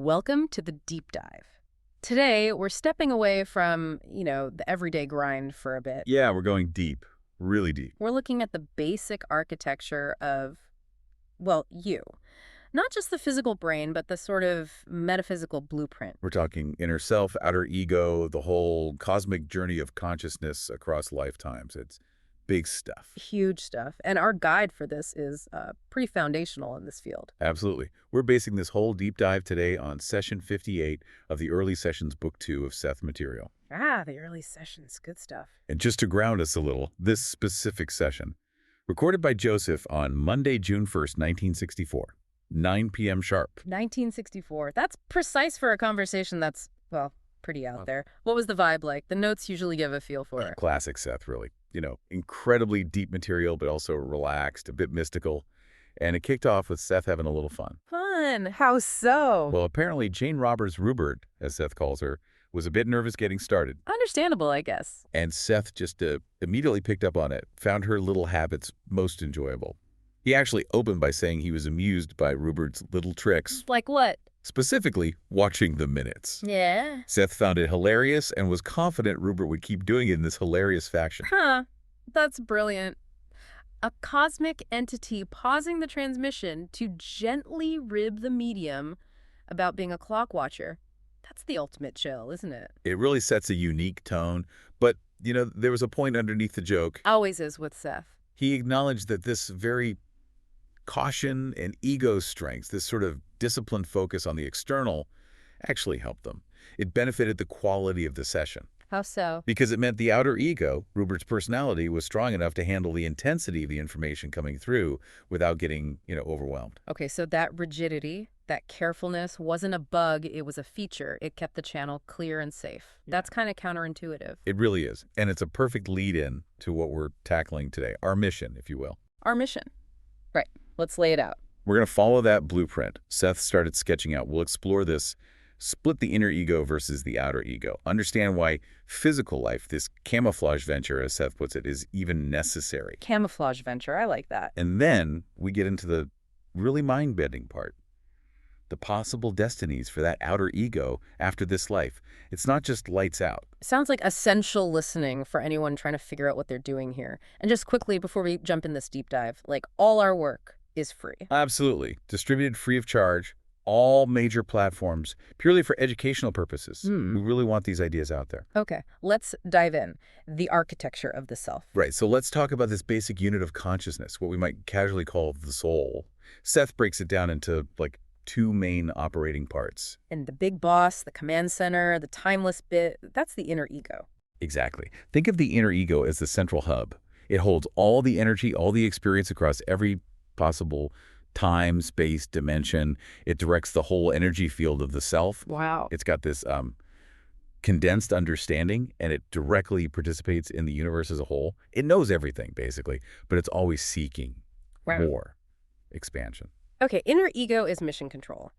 Welcome to the deep dive. Today, we're stepping away from, the everyday grind for a bit. Yeah, we're going deep, really deep. We're looking at the basic architecture of, you. Not just the physical brain, but the sort of metaphysical blueprint. We're talking inner self, outer ego, the whole cosmic journey of consciousness across lifetimes. It's big stuff. Huge stuff. And our guide for this is pretty foundational in this field. Absolutely. We're basing this whole deep dive today on session 58 of the Early Sessions Book 2 of Seth material. Ah, the early sessions. Good stuff. And just to ground us a little, this specific session, recorded by Joseph on Monday, June 1st, 1964, 9 p.m. sharp. 1964. That's precise for a conversation that's, pretty out there. What was the vibe like? The notes usually give a feel for it. Classic Seth, really. Incredibly deep material, but also relaxed, a bit mystical. And it kicked off with Seth having a little fun. Fun? How so? Well, apparently Jane Roberts-Rubert, as Seth calls her, was a bit nervous getting started. Understandable, I guess. And Seth just immediately picked up on it, found her little habits most enjoyable. He actually opened by saying he was amused by Rubert's little tricks. Like what? Specifically, watching the minutes. Yeah. Seth found it hilarious and was confident Rubert would keep doing it in this hilarious fashion. Huh. That's brilliant. A cosmic entity pausing the transmission to gently rib the medium about being a clock watcher. That's the ultimate chill, isn't it? It really sets a unique tone, but, there was a point underneath the joke. Always is with Seth. He acknowledged that this very caution and ego strength, this sort of disciplined focus on the external, actually helped them. It benefited the quality of the session. How so? Because it meant the outer ego, Rubert's personality, was strong enough to handle the intensity of the information coming through without getting, overwhelmed. Okay, so that rigidity, that carefulness wasn't a bug, it was a feature. It kept the channel clear and safe. Yeah. That's kind of counterintuitive. It really is. And it's a perfect lead-in to what we're tackling today, our mission, if you will. Our mission. Right. Let's lay it out. We're going to follow that blueprint Seth started sketching out. We'll explore this, split the inner ego versus the outer ego, understand why physical life, this camouflage venture, as Seth puts it, is even necessary. Camouflage venture. I like that. And then we get into the really mind-bending part, the possible destinies for that outer ego after this life. It's not just lights out. Sounds like essential listening for anyone trying to figure out what they're doing here. And just quickly, before we jump in this deep dive, all our work is free. Absolutely. Distributed free of charge, all major platforms, purely for educational purposes. We really want these ideas out there. Okay, let's dive in. The architecture of the self. Right, so let's talk about this basic unit of consciousness, what we might casually call the soul. Seth breaks it down into, two main operating parts. And the big boss, the command center, the timeless bit, that's the inner ego. Exactly. Think of the inner ego as the central hub. It holds all the energy, all the experience across every possible time, space, dimension. It directs the whole energy field of the self. Wow. It's got this condensed understanding, and it directly participates in the universe as a whole. It knows everything, basically, but it's always seeking more expansion. Okay, inner ego is mission control.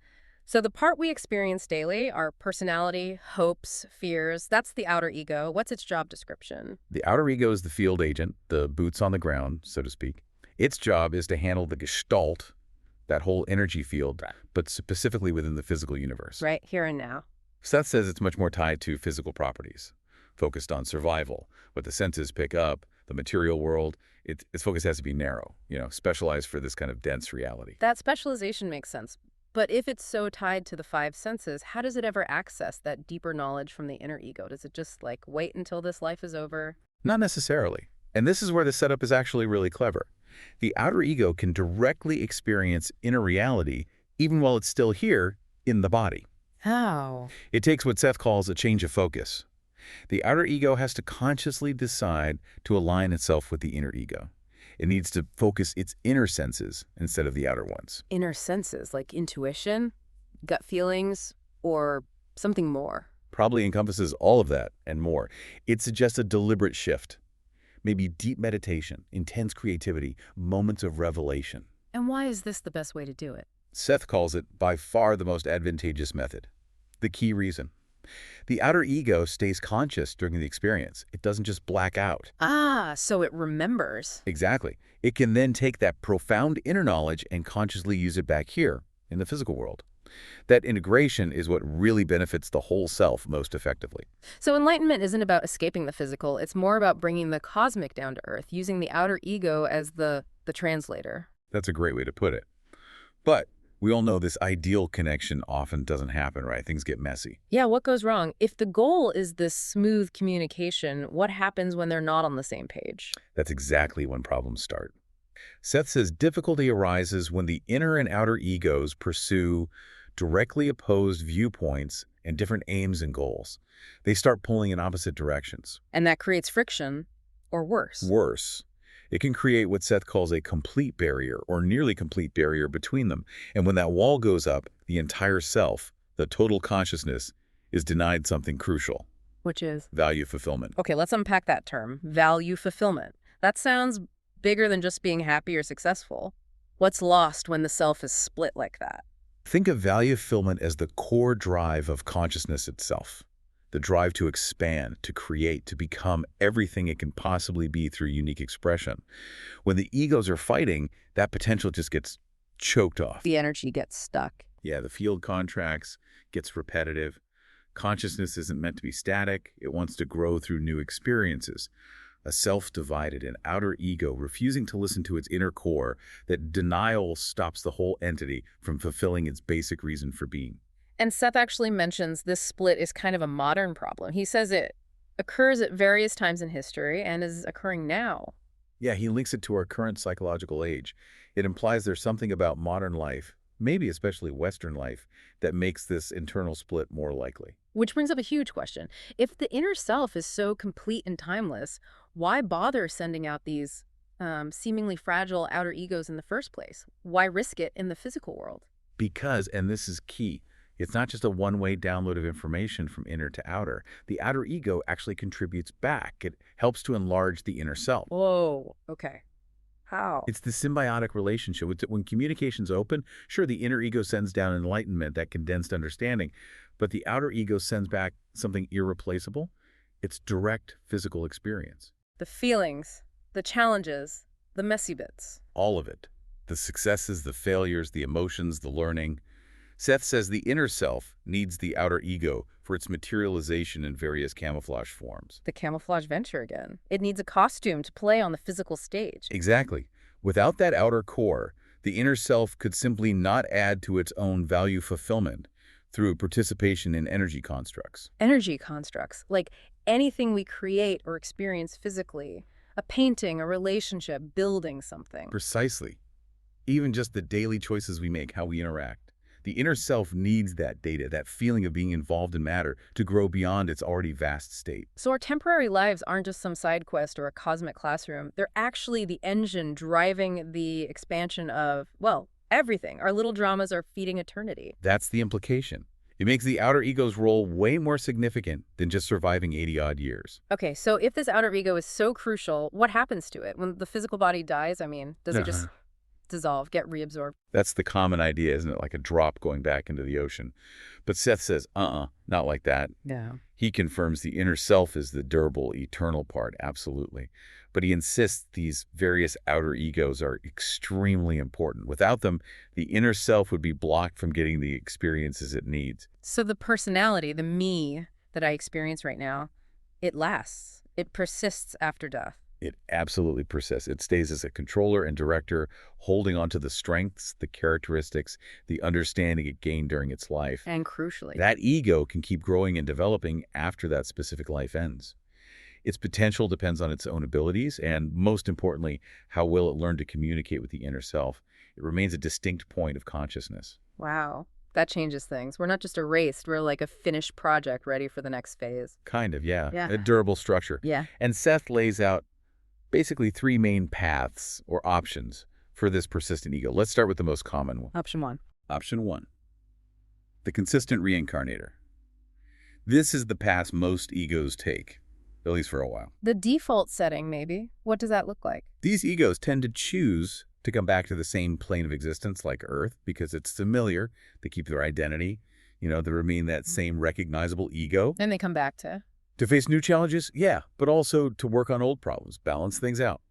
So the part we experience daily, our personality, hopes, fears, that's the outer ego. What's its job description? The outer ego is the field agent, the boots on the ground, so to speak. Its job is to handle the gestalt, that whole energy field, but specifically within the physical universe. Right, here and now. Seth says it's much more tied to physical properties, focused on survival, what the senses pick up, the material world. Its focus has to be narrow, specialized for this kind of dense reality. That specialization makes sense. But if it's so tied to the five senses, how does it ever access that deeper knowledge from the inner ego? Does it just, wait until this life is over? Not necessarily. And this is where the setup is actually really clever. The outer ego can directly experience inner reality even while it's still here in the body. How? It takes what Seth calls a change of focus. The outer ego has to consciously decide to align itself with the inner ego. It needs to focus its inner senses instead of the outer ones. Inner senses, like intuition, gut feelings, or something more? Probably encompasses all of that and more. It suggests a deliberate shift. Maybe deep meditation, intense creativity, moments of revelation. And why is this the best way to do it? Seth calls it by far the most advantageous method. The key reason. The outer ego stays conscious during the experience. It doesn't just black out. Ah, so it remembers. Exactly. It can then take that profound inner knowledge and consciously use it back here in the physical world. That integration is what really benefits the whole self most effectively. So enlightenment isn't about escaping the physical. It's more about bringing the cosmic down to earth, using the outer ego as the translator. That's a great way to put it. But we all know this ideal connection often doesn't happen, right? Things get messy. Yeah, what goes wrong? If the goal is this smooth communication, what happens when they're not on the same page? That's exactly when problems start. Seth says difficulty arises when the inner and outer egos pursue directly opposed viewpoints and different aims and goals. They start pulling in opposite directions. And that creates friction, or worse. Worse, it can create what Seth calls a complete barrier or nearly complete barrier between them. And when that wall goes up, the entire self, the total consciousness, is denied something crucial. Which is? Value fulfillment. Okay, let's unpack that term, value fulfillment. That sounds bigger than just being happy or successful. What's lost when the self is split like that? Think of value fulfillment as the core drive of consciousness itself. The drive to expand, to create, to become everything it can possibly be through unique expression. When the egos are fighting, that potential just gets choked off. The energy gets stuck. Yeah, the field contracts, gets repetitive. Consciousness isn't meant to be static. It wants to grow through new experiences. A self-divided and outer ego refusing to listen to its inner core, that denial stops the whole entity from fulfilling its basic reason for being. And Seth actually mentions this split is kind of a modern problem. He says it occurs at various times in history and is occurring now. Yeah, he links it to our current psychological age. It implies there's something about modern life, maybe especially Western life, that makes this internal split more likely. Which brings up a huge question. If the inner self is so complete and timeless, why bother sending out these seemingly fragile outer egos in the first place? Why risk it in the physical world? Because, and this is key, it's not just a one-way download of information from inner to outer. The outer ego actually contributes back. It helps to enlarge the inner self. Whoa, okay. How? It's the symbiotic relationship. When communication's open, sure, the inner ego sends down enlightenment, that condensed understanding, but the outer ego sends back something irreplaceable. It's direct physical experience. The feelings, the challenges, the messy bits. All of it. The successes, the failures, the emotions, the learning. Seth says the inner self needs the outer ego for its materialization in various camouflage forms. The camouflage venture again. It needs a costume to play on the physical stage. Exactly. Without that outer core, the inner self could simply not add to its own value fulfillment through participation in energy constructs. Energy constructs, like anything we create or experience physically, a painting, a relationship, building something. Precisely. Even just the daily choices we make, how we interact. The inner self needs that data, that feeling of being involved in matter, to grow beyond its already vast state. So our temporary lives aren't just some side quest or a cosmic classroom. They're actually the engine driving the expansion of, well, everything. Our little dramas are feeding eternity. That's the implication. It makes the outer ego's role way more significant than just surviving 80-odd years. Okay, so if this outer ego is so crucial, what happens to it? When the physical body dies, does it just dissolve, get reabsorbed? That's the common idea, isn't it? Like a drop going back into the ocean. But Seth says, not like that. Yeah. He confirms the inner self is the durable, eternal part, absolutely. But he insists these various outer egos are extremely important. Without them, the inner self would be blocked from getting the experiences it needs. So the personality, the me that I experience right now, it lasts. It persists after death. It absolutely persists. It stays as a controller and director, holding on to the strengths, the characteristics, the understanding it gained during its life. And crucially, that ego can keep growing and developing after that specific life ends. Its potential depends on its own abilities and, most importantly, how well it learned to communicate with the inner self. It remains a distinct point of consciousness. Wow. That changes things. We're not just erased. We're like a finished project ready for the next phase. Kind of, yeah. Yeah. A durable structure. Yeah. And Seth lays out basically three main paths or options for this persistent ego. Let's start with the most common one. Option one. Option one, the consistent reincarnator. This is the path most egos take, at least for a while. The default setting, maybe. What does that look like? These egos tend to choose to come back to the same plane of existence like Earth because it's familiar. They keep their identity. They remain that same recognizable ego. Then they come back to face new challenges? Yeah, but also to work on old problems, balance things out.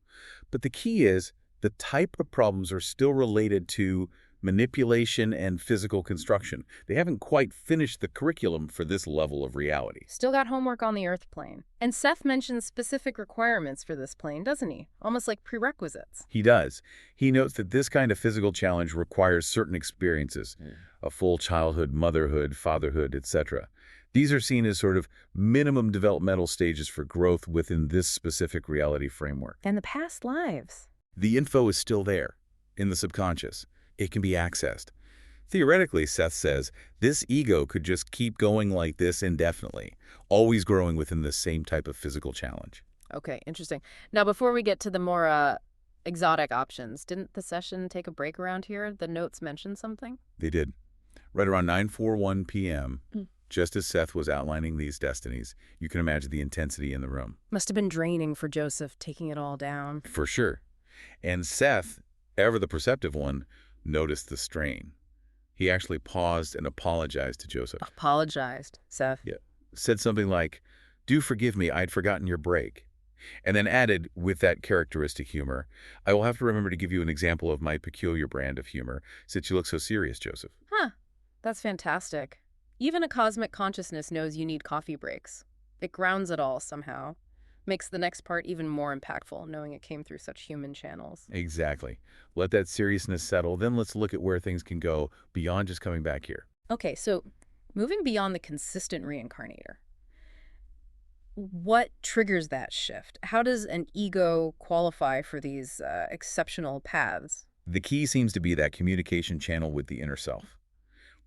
But the key is the type of problems are still related to manipulation, and physical construction. They haven't quite finished the curriculum for this level of reality. Still got homework on the Earth plane. And Seth mentions specific requirements for this plane, doesn't he? Almost like prerequisites. He does. He notes that this kind of physical challenge requires certain experiences, a full childhood, motherhood, fatherhood, etc. These are seen as sort of minimum developmental stages for growth within this specific reality framework. And the past lives. The info is still there, in the subconscious. It can be accessed. Theoretically, Seth says, this ego could just keep going like this indefinitely, always growing within the same type of physical challenge. Okay, interesting. Now, before we get to the more exotic options, didn't the session take a break around here? The notes mentioned something? They did. Right around 9:41 p.m., just as Seth was outlining these destinies, you can imagine the intensity in the room. Must have been draining for Joseph, taking it all down. For sure. And Seth, ever the perceptive one, noticed the strain. He actually paused and apologized to Joseph. Apologized, Seth. Yeah. Said something like, "Do forgive me, I'd forgotten your break." And then added, with that characteristic humor, "I will have to remember to give you an example of my peculiar brand of humor, since you look so serious, Joseph." Huh. That's fantastic. Even a cosmic consciousness knows you need coffee breaks. It grounds it all somehow. Makes the next part even more impactful, knowing it came through such human channels. Exactly. Let that seriousness settle, then let's look at where things can go beyond just coming back here. Okay, so moving beyond the consistent reincarnator, what triggers that shift? How does an ego qualify for these exceptional paths? The key seems to be that communication channel with the inner self.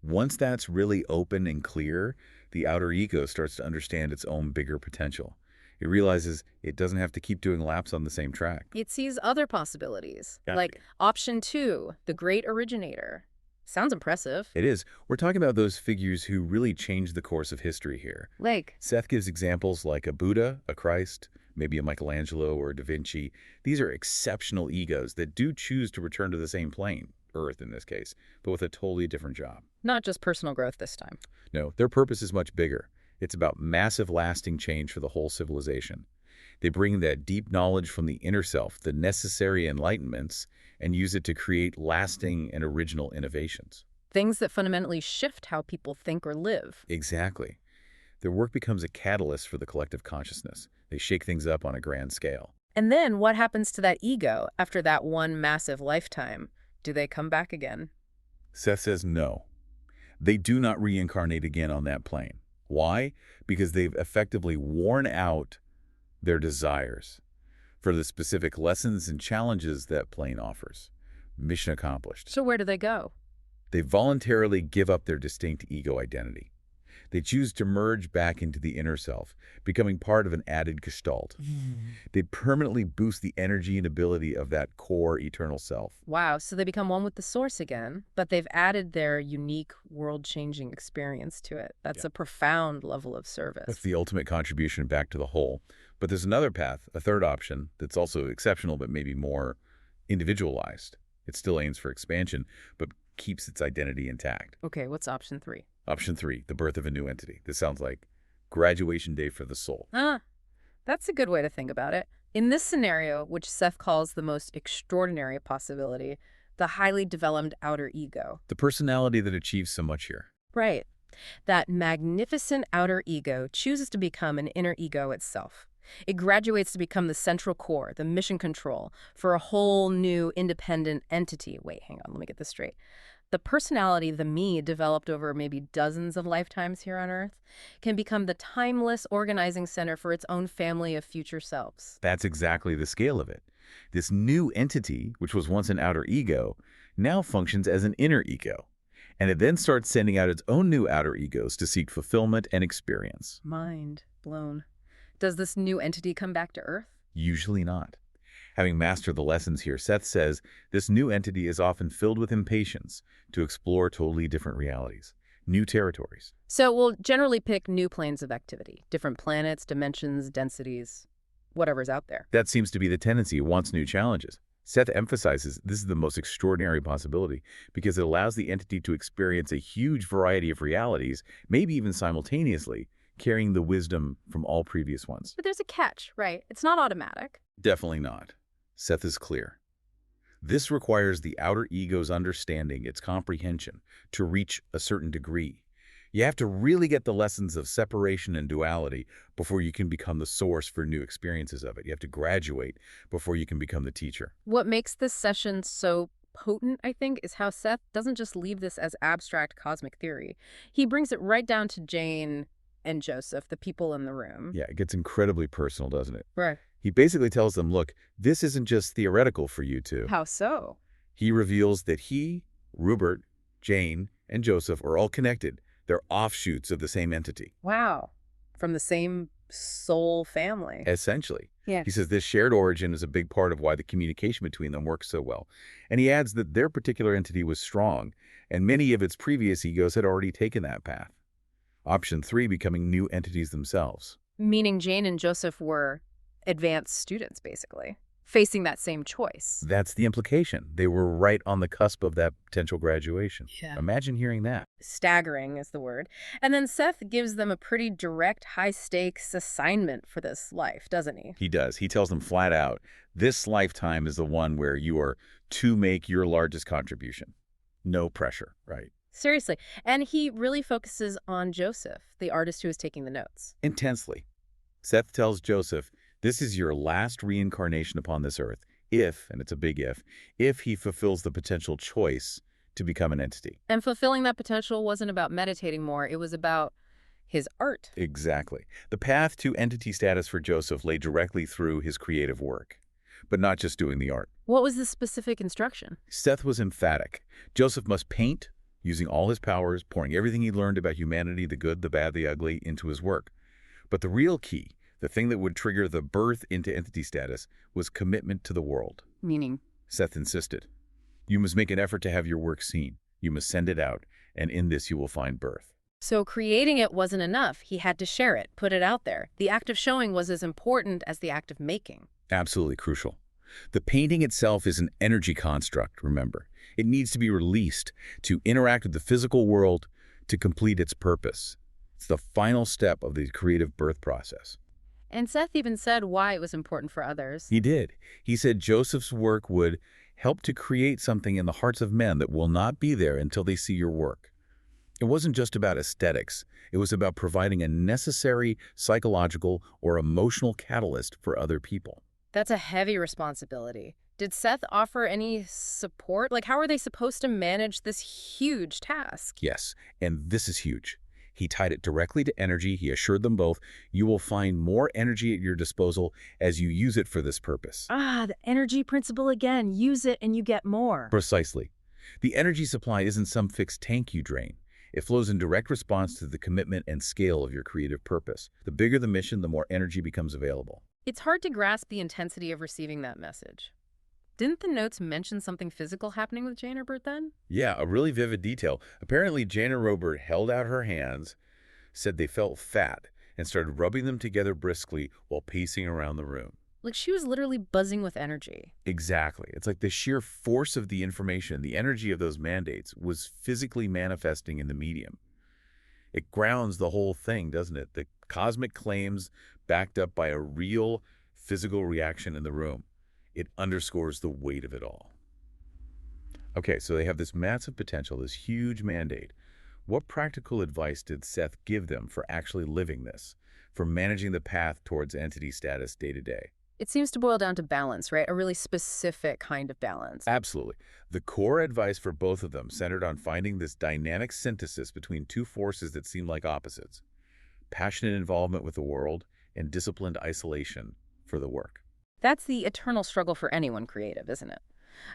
Once that's really open and clear, the outer ego starts to understand its own bigger potential. It realizes it doesn't have to keep doing laps on the same track. It sees other possibilities, Got like it. option 2, the great originator. Sounds impressive. It is. We're talking about those figures who really changed the course of history here. Like, Seth gives examples like a Buddha, a Christ, maybe a Michelangelo or a Da Vinci. These are exceptional egos that do choose to return to the same plane, Earth in this case, but with a totally different job. not just personal growth this time. No, their purpose is much bigger. It's about massive lasting change for the whole civilization. They bring that deep knowledge from the inner self, the necessary enlightenments, and use it to create lasting and original innovations. Things that fundamentally shift how people think or live. Exactly. Their work becomes a catalyst for the collective consciousness. They shake things up on a grand scale. And then what happens to that ego after that one massive lifetime? Do they come back again? Seth says no. They do not reincarnate again on that plane. Why? Because they've effectively worn out their desires for the specific lessons and challenges that plane offers. Mission accomplished. So where do they go? They voluntarily give up their distinct ego identity. They choose to merge back into the inner self, becoming part of an added gestalt. They permanently boost the energy and ability of that core eternal self. Wow, so they become one with the source again, but they've added their unique world-changing experience to it. That's Yeah. a profound level of service. That's the ultimate contribution back to the whole. But there's another path, a third option, that's also exceptional but maybe more individualized. It still aims for expansion, but keeps its identity intact. Okay, what's option 3? Option 3, the birth of a new entity. This sounds like graduation day for the soul. That's a good way to think about it. In this scenario, which Seth calls the most extraordinary possibility, the highly developed outer ego. The personality that achieves so much here. Right. That magnificent outer ego chooses to become an inner ego itself. It graduates to become the central core, the mission control, for a whole new independent entity. Wait, hang on, let me get this straight. The personality, the me, developed over maybe dozens of lifetimes here on Earth, can become the timeless organizing center for its own family of future selves. That's exactly the scale of it. This new entity, which was once an outer ego, now functions as an inner ego. And it then starts sending out its own new outer egos to seek fulfillment and experience. Mind blown. Does this new entity come back to Earth? Usually not. Having mastered the lessons here, Seth says this new entity is often filled with impatience to explore totally different realities, new territories. So we'll generally pick new planes of activity, different planets, dimensions, densities, whatever's out there. That seems to be the tendency. It wants new challenges. Seth emphasizes this is the most extraordinary possibility because it allows the entity to experience a huge variety of realities, maybe even simultaneously, carrying the wisdom from all previous ones. But there's a catch, right? It's not automatic. Definitely not. Seth is clear. This requires the outer ego's understanding, its comprehension, to reach a certain degree. You have to really get the lessons of separation and duality before you can become the source for new experiences of it. You have to graduate before you can become the teacher. What makes this session so potent, I think, is how Seth doesn't just leave this as abstract cosmic theory. He brings it right down to Jane and Joseph, the people in the room. Yeah, it gets incredibly personal, doesn't it? Right. He basically tells them, look, this isn't just theoretical for you two. How so? He reveals that he, Rupert, Jane, and Joseph are all connected. They're offshoots of the same entity. Wow. From the same soul family. Essentially. Yeah. He says this shared origin is a big part of why the communication between them works so well. And he adds that their particular entity was strong, and many of its previous egos had already taken that path. Option 3, becoming new entities themselves. Meaning Jane and Joseph were advanced students, basically, facing that same choice. That's the implication. They were right on the cusp of that potential graduation. Yeah. Imagine hearing that. Staggering is the word. And then Seth gives them a pretty direct, high-stakes assignment for this life, doesn't he? He does. He tells them flat out, this lifetime is the one where you are to make your largest contribution. No pressure, right? Seriously. And he really focuses on Joseph, the artist who is taking the notes. Intensely. Seth tells Joseph, this is your last reincarnation upon this earth, if, and it's a big if he fulfills the potential choice to become an entity. And fulfilling that potential wasn't about meditating more. It was about his art. Exactly. The path to entity status for Joseph lay directly through his creative work, but not just doing the art. What was the specific instruction? Seth was emphatic. Joseph must paint, using all his powers, pouring everything he learned about humanity, the good, the bad, the ugly, into his work. But the real key, the thing that would trigger the birth into entity status, was commitment to the world. Meaning? Seth insisted. You must make an effort to have your work seen. You must send it out, and in this you will find birth. So creating it wasn't enough. He had to share it, put it out there. The act of showing was as important as the act of making. Absolutely crucial. The painting itself is an energy construct, remember. It needs to be released to interact with the physical world to complete its purpose. It's the final step of the creative birth process. And Seth even said why it was important for others. He did. He said Joseph's work would help to create something in the hearts of men that will not be there until they see your work. It wasn't just about aesthetics. It was about providing a necessary psychological or emotional catalyst for other people. That's a heavy responsibility. Did Seth offer any support? Like, how are they supposed to manage this huge task? Yes, and this is huge. He tied it directly to energy. He assured them both, you will find more energy at your disposal as you use it for this purpose. Ah, the energy principle again. Use it and you get more. Precisely. The energy supply isn't some fixed tank you drain. It flows in direct response to the commitment and scale of your creative purpose. The bigger the mission, the more energy becomes available. It's hard to grasp the intensity of receiving that message. Didn't the notes mention something physical happening with Jane or Bert then? Yeah, a really vivid detail. Apparently, Jane and Robert held out her hands, said they felt fat, and started rubbing them together briskly while pacing around the room. Like she was literally buzzing with energy. Exactly. It's like the sheer force of the information, the energy of those mandates, was physically manifesting in the medium. It grounds the whole thing, doesn't it? The cosmic claims backed up by a real physical reaction in the room. It underscores the weight of it all. Okay, so they have this massive potential, this huge mandate. What practical advice did Seth give them for actually living this, for managing the path towards entity status day to day? It seems to boil down to balance, right? A really specific kind of balance. Absolutely. The core advice for both of them centered on finding this dynamic synthesis between two forces that seem like opposites: passionate involvement with the world and disciplined isolation for the work. That's the eternal struggle for anyone creative, isn't it?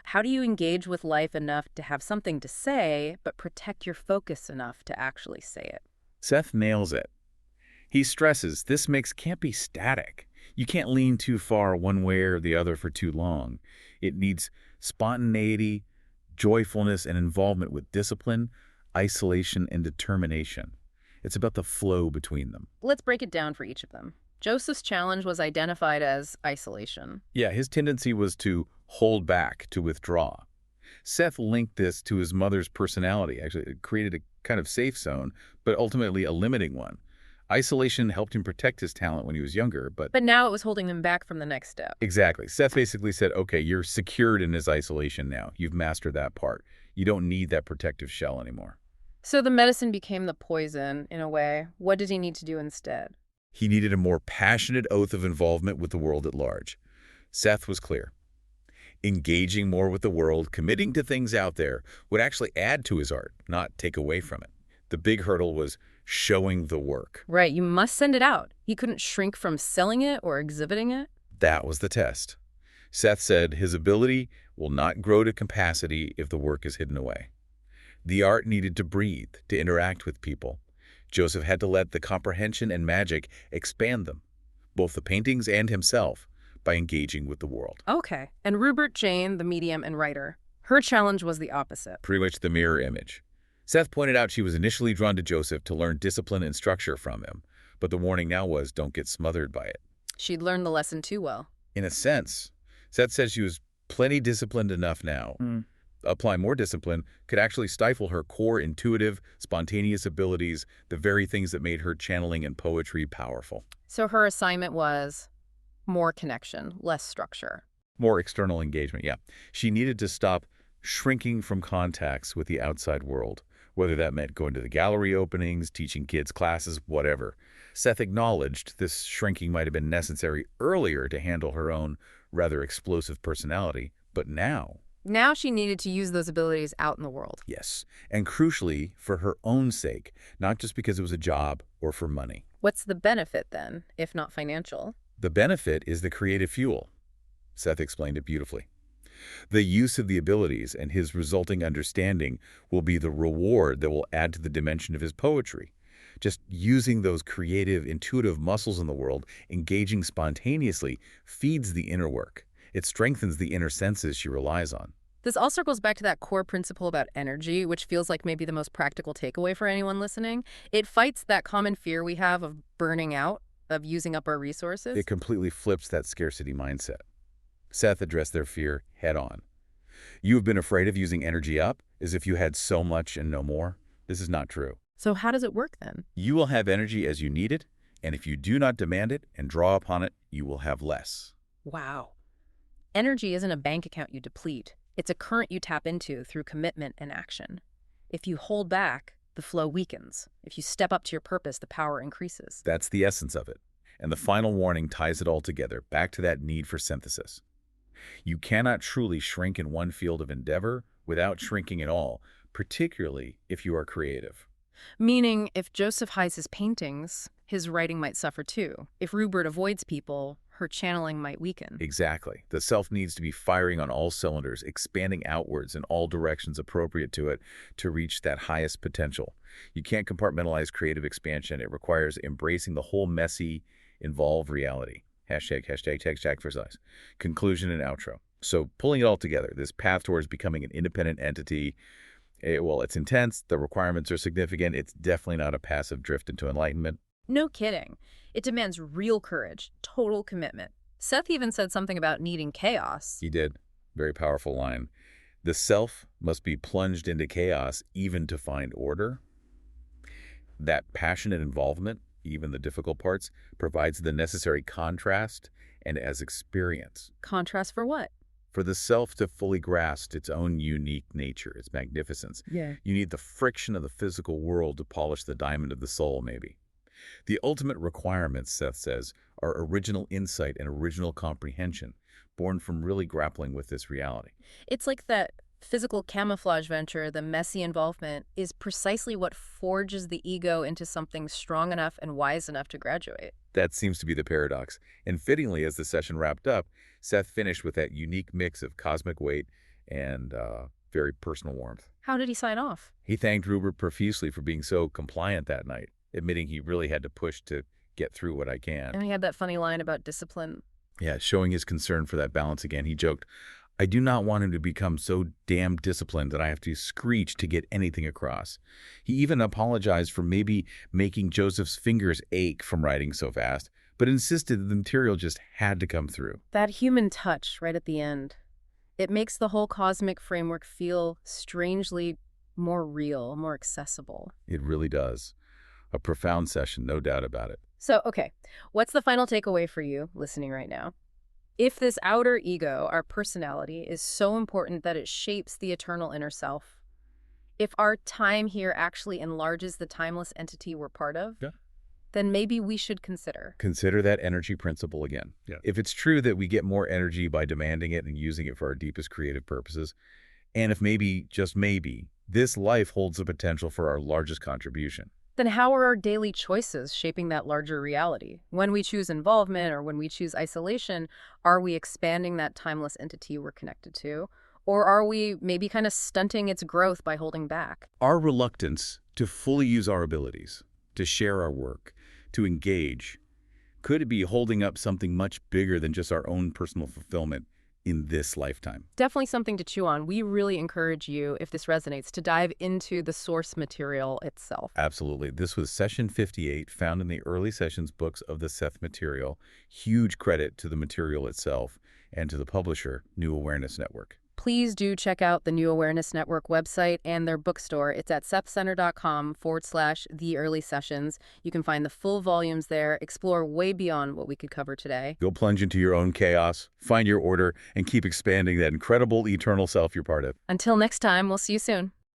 How do you engage with life enough to have something to say, but protect your focus enough to actually say it? Seth nails it. He stresses this mix can't be static. You can't lean too far one way or the other for too long. It needs spontaneity, joyfulness, and involvement with discipline, isolation, and determination. It's about the flow between them. Let's break it down for each of them. Joseph's challenge was identified as isolation. Yeah, his tendency was to hold back, to withdraw. Seth linked this to his mother's personality. Actually, it created a kind of safe zone, but ultimately a limiting one. Isolation helped him protect his talent when he was younger, but But now it was holding him back from the next step. exactly. Seth basically said, okay, you're secured in his isolation now. You've mastered that part. You don't need that protective shell anymore. So the medicine became the poison, in a way. What did he need to do instead? He needed a more passionate oath of involvement with the world at large. Seth was clear. Engaging more with the world, committing to things out there, would actually add to his art, not take away from it. The big hurdle was showing the work. Right, you must send it out. He couldn't shrink from selling it or exhibiting it. That was the test. Seth said his ability will not grow to capacity if the work is hidden away. The art needed to breathe, to interact with people. Joseph had to let the comprehension and magic expand them, both the paintings and himself, by engaging with the world. Okay. And Rupert Jane, the medium and writer, her challenge was the opposite. Pretty much the mirror image. Seth pointed out she was initially drawn to Joseph to learn discipline and structure from him, but the warning now was don't get smothered by it. She'd learned the lesson too well. In a sense, Seth said she was plenty disciplined enough now. Apply more discipline could actually stifle her core intuitive, spontaneous abilities, the very things that made her channeling and poetry powerful. So her assignment was more connection, less structure. More external engagement, yeah. She needed to stop shrinking from contacts with the outside world, whether that meant going to the gallery openings, teaching kids classes, whatever. Seth acknowledged this shrinking might have been necessary earlier to handle her own rather explosive personality, but now... Now she needed to use those abilities out in the world. Yes, and crucially, for her own sake, not just because it was a job or for money. What's the benefit then, if not financial? The benefit is the creative fuel. Seth explained it beautifully. The use of the abilities and his resulting understanding will be the reward that will add to the dimension of his poetry. Just using those creative, intuitive muscles in the world, engaging spontaneously, feeds the inner work. It strengthens the inner senses she relies on. This all circles back to that core principle about energy, which feels like maybe the most practical takeaway for anyone listening. It fights that common fear we have of burning out, of using up our resources. It completely flips that scarcity mindset. Seth addressed their fear head on. You have been afraid of using energy up as if you had so much and no more. This is not true. So how does it work then? You will have energy as you need it, and if you do not demand it and draw upon it, you will have less. Wow. Energy isn't a bank account you deplete. It's a current you tap into through commitment and action. If you hold back, the flow weakens. If you step up to your purpose, the power increases. That's the essence of it. And the final warning ties it all together, back to that need for synthesis. You cannot truly shrink in one field of endeavor without shrinking at all, particularly if you are creative. Meaning, if Joseph hides his paintings, his writing might suffer too. If Rupert avoids people, her channeling might weaken. Exactly. The self needs to be firing on all cylinders, expanding outwards in all directions appropriate to it to reach that highest potential. You can't compartmentalize creative expansion. It requires embracing the whole messy, involved reality. Hashtag for size. Conclusion and outro. So pulling it all together, this path towards becoming an independent entity, well, it's intense. The requirements are significant. It's definitely not a passive drift into enlightenment. No kidding. It demands real courage, total commitment. Seth even said something about needing chaos. He did. Very powerful line. The self must be plunged into chaos even to find order. That passionate involvement, even the difficult parts, provides the necessary contrast and as experience. Contrast for what? For the self to fully grasp its own unique nature, its magnificence. Yeah. You need the friction of the physical world to polish the diamond of the soul, maybe. The ultimate requirements, Seth says, are original insight and original comprehension, born from really grappling with this reality. It's like that physical camouflage venture, the messy involvement, is precisely what forges the ego into something strong enough and wise enough to graduate. That seems to be the paradox. And fittingly, as the session wrapped up, Seth finished with that unique mix of cosmic weight and very personal warmth. How did he sign off? He thanked Rupert profusely for being so compliant that night, admitting he really had to push to get through what I can. And he had that funny line about discipline. Yeah, showing his concern for that balance again. He joked, I do not want him to become so damn disciplined that I have to screech to get anything across. He even apologized for maybe making Joseph's fingers ache from writing so fast, but insisted that the material just had to come through. That human touch right at the end. It makes the whole cosmic framework feel strangely more real, more accessible. It really does. A profound session, no doubt about it. So, okay, what's the final takeaway for you listening right now? If this outer ego, our personality, is so important that it shapes the eternal inner self, if our time here actually enlarges the timeless entity we're part of, Yeah. then maybe we should consider. Consider that energy principle again. Yeah. If it's true that we get more energy by demanding it and using it for our deepest creative purposes, and if maybe, just maybe, this life holds the potential for our largest contribution. Then how are our daily choices shaping that larger reality? When we choose involvement or when we choose isolation, are we expanding that timeless entity we're connected to? Or are we maybe kind of stunting its growth by holding back? Our reluctance to fully use our abilities, to share our work, to engage, could it be holding up something much bigger than just our own personal fulfillment in this lifetime? Definitely something to chew on. We really encourage you, if this resonates, to dive into the source material itself. Absolutely. This was session 58, found in the early sessions books of the Seth material. Huge credit to the material itself and to the publisher, New Awareness Network. Please do check out the New Awareness Network website and their bookstore. It's at sethcenter.com/the early sessions. You can find the full volumes there, explore way beyond what we could cover today. Go plunge into your own chaos, find your order, and keep expanding that incredible eternal self you're part of. Until next time, we'll see you soon.